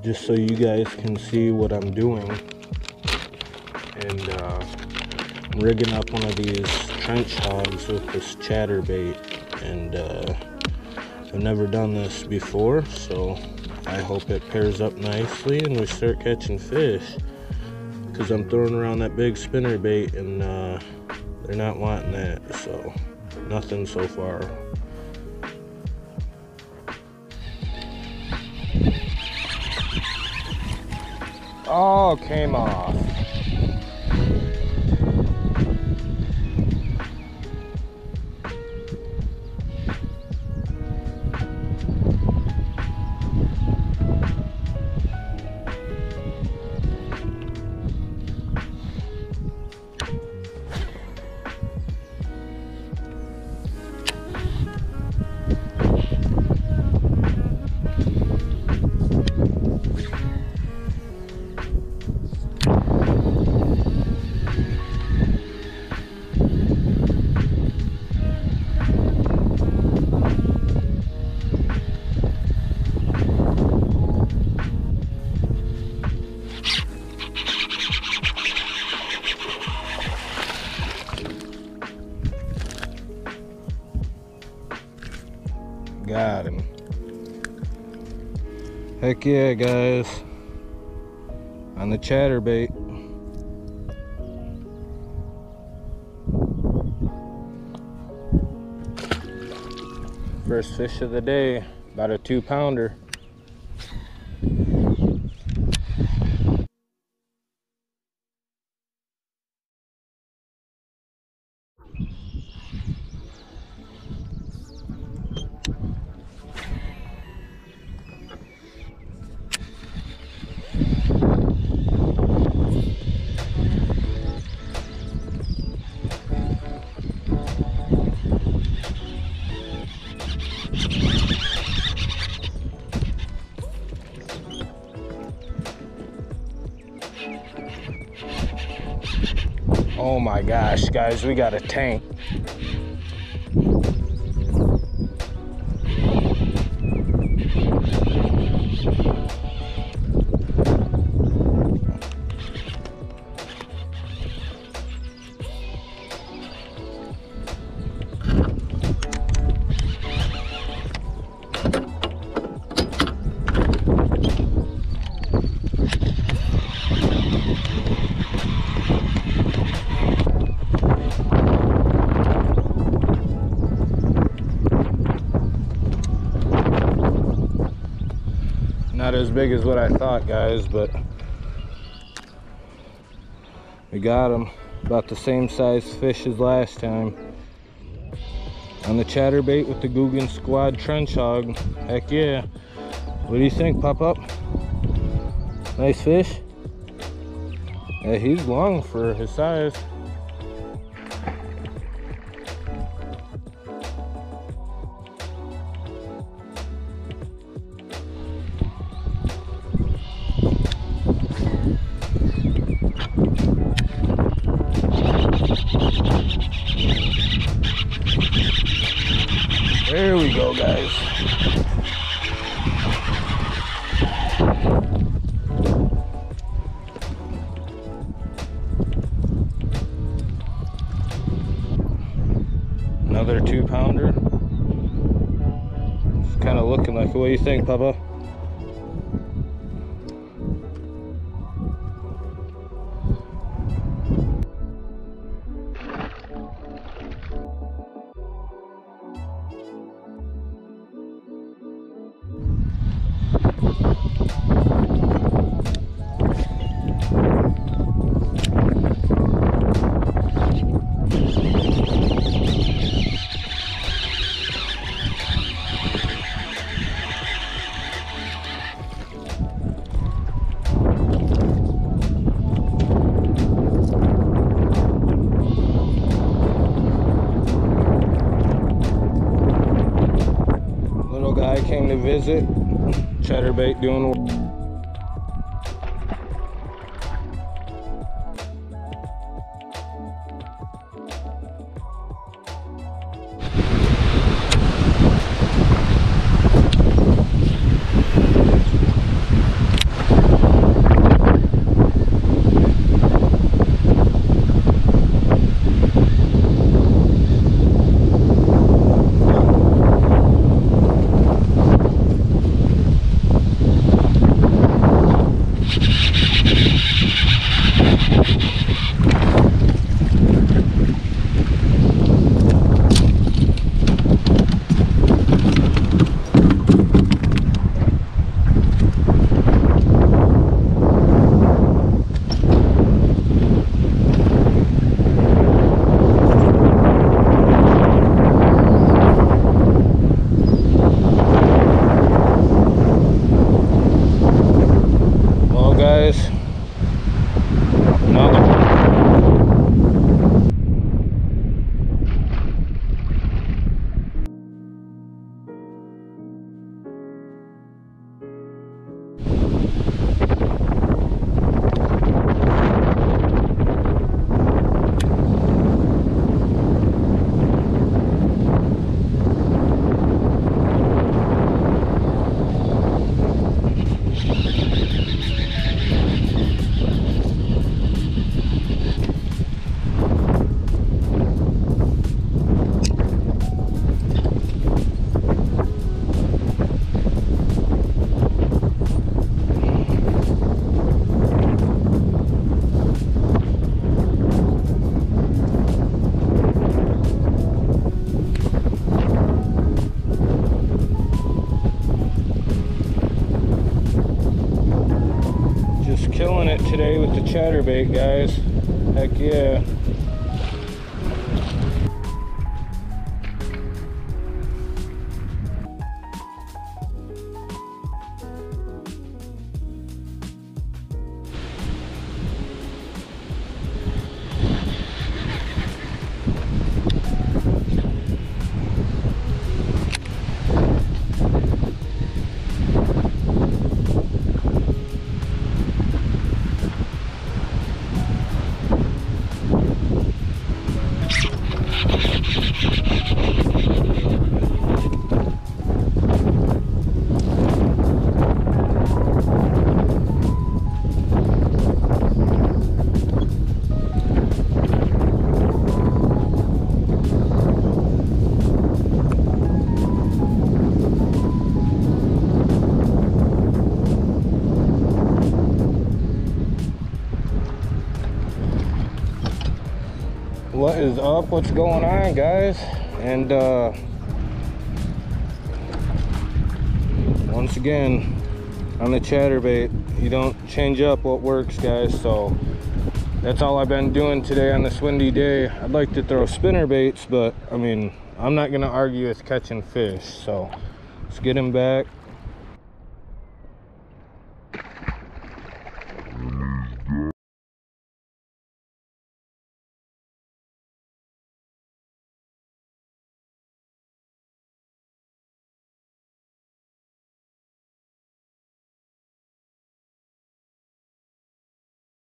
just so you guys can see what I'm doing. And I'm rigging up one of these trench hogs with this chatterbait, and I've never done this before, so I hope it pairs up nicely and we start catching fish, because I'm throwing around that big spinner bait and they're not wanting that, so nothing so far. Oh, came off. Got him. Heck yeah, guys. On the chatterbait. First fish of the day, about a 2-pounder. Oh my gosh, guys, we got a tank. Not as big as what I thought, guys, but we got him. About the same size fish as last time. On the chatterbait with the Googan Squad trench hog. Heck yeah. What do you think, Pop Up? Nice fish? Yeah, he's long for his size. There we go, guys. Another 2-pounder. It's kind of looking like, what do you think, Papa? Came to visit. Chatterbait doing Another one. Killing it today with the chatterbait, guys. Heck yeah. What is up? What's going on, guys? And once again, on the chatterbait, you don't change up what works, guys. So that's all I've been doing today on this windy day. I'd like to throw spinner baits, but I mean, I'm not gonna argue with catching fish. So let's get him back.